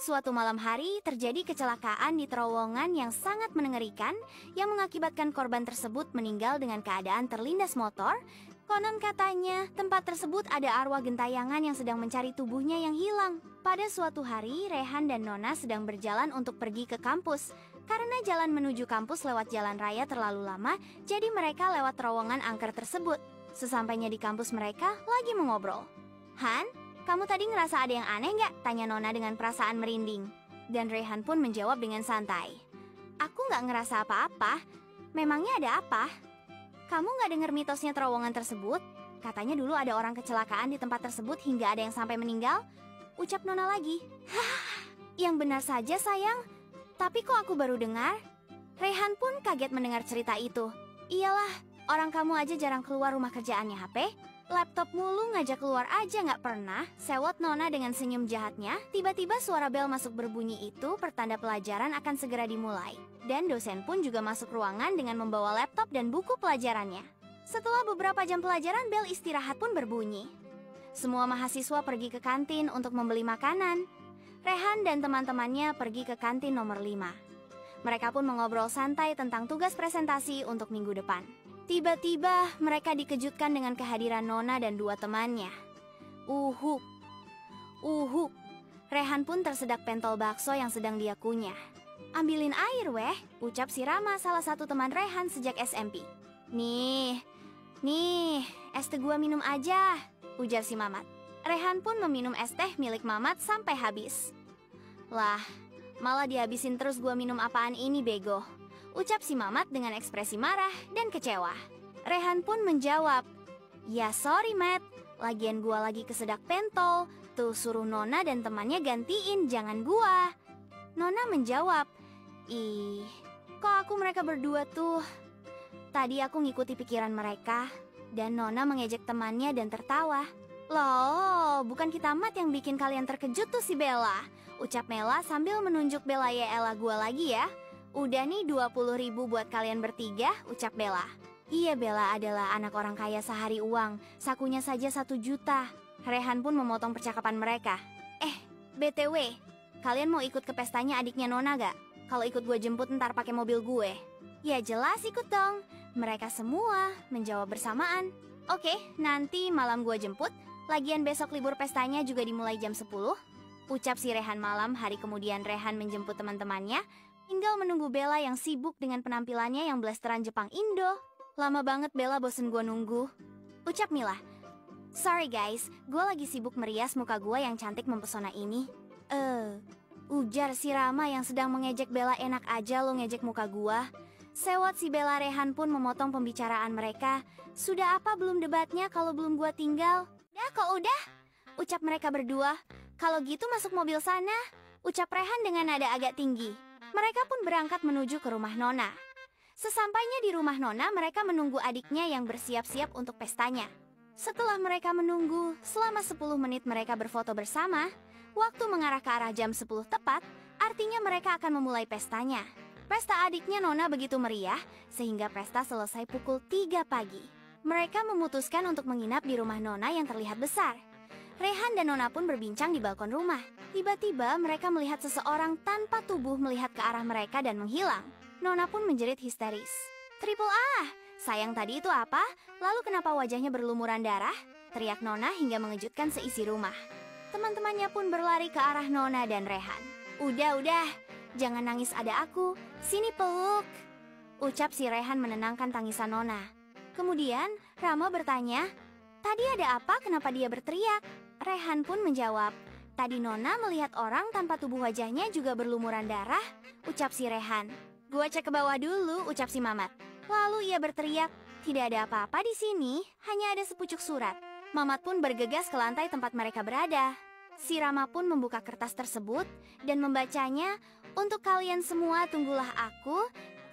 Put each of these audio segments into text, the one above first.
Suatu malam hari terjadi kecelakaan di terowongan yang sangat mengerikan yang mengakibatkan korban tersebut meninggal dengan keadaan terlindas motor. Konon katanya tempat tersebut ada arwah gentayangan yang sedang mencari tubuhnya yang hilang. Pada suatu hari, Rehan dan Nona sedang berjalan untuk pergi ke kampus. Karena jalan menuju kampus lewat jalan raya terlalu lama, jadi mereka lewat terowongan angker tersebut. Sesampainya di kampus mereka lagi mengobrol. Han, kamu tadi ngerasa ada yang aneh nggak? Tanya Nona dengan perasaan merinding. Dan Rehan pun menjawab dengan santai. Aku nggak ngerasa apa-apa. Memangnya ada apa? Kamu nggak dengar mitosnya terowongan tersebut? Katanya dulu ada orang kecelakaan di tempat tersebut hingga ada yang sampai meninggal. Ucap Nona lagi. Hah, yang benar saja sayang. Tapi kok aku baru dengar? Rehan pun kaget mendengar cerita itu. Iyalah, orang kamu aja jarang keluar rumah kerjaannya HP. Laptop mulu ngajak keluar aja nggak pernah, sewot Nona dengan senyum jahatnya. Tiba-tiba suara bel masuk berbunyi itu pertanda pelajaran akan segera dimulai. Dan dosen pun juga masuk ruangan dengan membawa laptop dan buku pelajarannya. Setelah beberapa jam pelajaran, bel istirahat pun berbunyi. Semua mahasiswa pergi ke kantin untuk membeli makanan. Rehan dan teman-temannya pergi ke kantin nomor 5. Mereka pun mengobrol santai tentang tugas presentasi untuk minggu depan. Tiba-tiba mereka dikejutkan dengan kehadiran Nona dan dua temannya. Uhuk. Rehan pun tersedak pentol bakso yang sedang dia kunyah. Ambilin air weh, ucap si Rama, salah satu teman Rehan sejak SMP. Nih, es teh gua minum aja, ujar si Mamat. Rehan pun meminum es teh milik Mamat sampai habis. Lah, malah dihabisin terus, gua minum apaan ini bego, ucap si Mamat dengan ekspresi marah dan kecewa. Rehan pun menjawab, ya sorry Matt, lagian gua lagi kesedak pentol, tuh suruh Nona dan temannya gantiin, jangan gua. Nona menjawab, ih, kok aku mereka berdua tuh? Tadi aku ngikuti pikiran mereka. Dan Nona mengejek temannya dan tertawa. Loh, bukan kita Mat yang bikin kalian terkejut tuh si Bella, ucap Mela sambil menunjuk Bella. Ya elah, gua lagi ya. Udah nih 20.000 buat kalian bertiga, ucap Bella. Iya, Bella adalah anak orang kaya sehari uang, sakunya saja 1 juta. Rehan pun memotong percakapan mereka. BTW, kalian mau ikut ke pestanya adiknya Nona gak? Kalau ikut gue jemput ntar pakai mobil gue. Ya jelas ikut dong. Mereka semua menjawab bersamaan. Oke, nanti malam gue jemput. Lagian besok libur pestanya juga dimulai jam 10. Ucap si Rehan. Malam hari kemudian Rehan menjemput teman-temannya. Tinggal menunggu Bella yang sibuk dengan penampilannya yang blasteran Jepang Indo. Lama banget Bella, bosen gue nunggu, ucap Mila. Sorry guys, gue lagi sibuk merias muka gue yang cantik mempesona ini. Ujar si Rama yang sedang mengejek Bella. Enak aja lo ngejek muka gue, sewot si Bella. Rehan pun memotong pembicaraan mereka. Sudah apa belum debatnya kalau belum gue tinggal? Udah kok udah, ucap mereka berdua. Kalau gitu masuk mobil sana, ucap Rehan dengan nada agak tinggi. Mereka pun berangkat menuju ke rumah Nona. Sesampainya di rumah Nona, mereka menunggu adiknya yang bersiap-siap untuk pestanya. Setelah mereka menunggu selama 10 menit, mereka berfoto bersama. Waktu mengarah ke arah jam 10 tepat, artinya mereka akan memulai pestanya. Pesta adiknya Nona begitu meriah, sehingga pesta selesai pukul 3 pagi. Mereka memutuskan untuk menginap di rumah Nona yang terlihat besar. Rehan dan Nona pun berbincang di balkon rumah. Tiba-tiba mereka melihat seseorang tanpa tubuh melihat ke arah mereka dan menghilang. Nona pun menjerit histeris. Triple A, sayang tadi itu apa? Lalu kenapa wajahnya berlumuran darah? Teriak Nona hingga mengejutkan seisi rumah. Teman-temannya pun berlari ke arah Nona dan Rehan. Udah, jangan nangis, ada aku. Sini peluk, ucap si Rehan menenangkan tangisan Nona. Kemudian Rama bertanya, tadi ada apa? Kenapa dia berteriak? Rehan pun menjawab, tadi Nona melihat orang tanpa tubuh, wajahnya juga berlumuran darah, ucap si Rehan. Gua cek ke bawah dulu, ucap si Mamat. Lalu ia berteriak, tidak ada apa-apa di sini, hanya ada sepucuk surat. Mamat pun bergegas ke lantai tempat mereka berada. Si Rama pun membuka kertas tersebut dan membacanya. Untuk kalian semua, tunggulah aku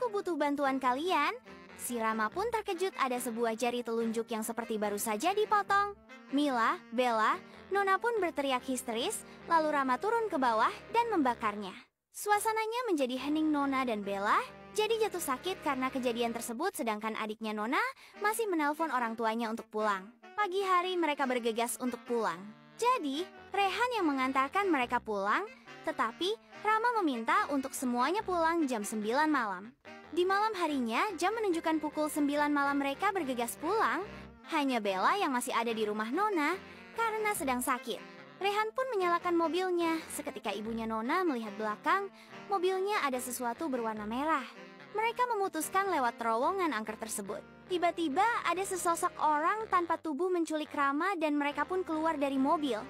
butuh bantuan kalian. Si Rama pun terkejut, ada sebuah jari telunjuk yang seperti baru saja dipotong. Mila, Bella, Nona pun berteriak histeris, lalu Rama turun ke bawah dan membakarnya. Suasananya menjadi hening. Nona dan Bella jadi jatuh sakit karena kejadian tersebut, sedangkan adiknya Nona masih menelpon orang tuanya untuk pulang. Pagi hari mereka bergegas untuk pulang. Jadi, Rehan yang mengantarkan mereka pulang. Tetapi Rama meminta untuk semuanya pulang jam 9 malam. Di malam harinya, jam menunjukkan pukul 9 malam mereka bergegas pulang. Hanya Bella yang masih ada di rumah Nona karena sedang sakit. Rehan pun menyalakan mobilnya. Seketika ibunya Nona melihat belakang, mobilnya ada sesuatu berwarna merah. Mereka memutuskan lewat terowongan angker tersebut. Tiba-tiba ada sesosok orang tanpa tubuh menculik Rama dan mereka pun keluar dari mobil.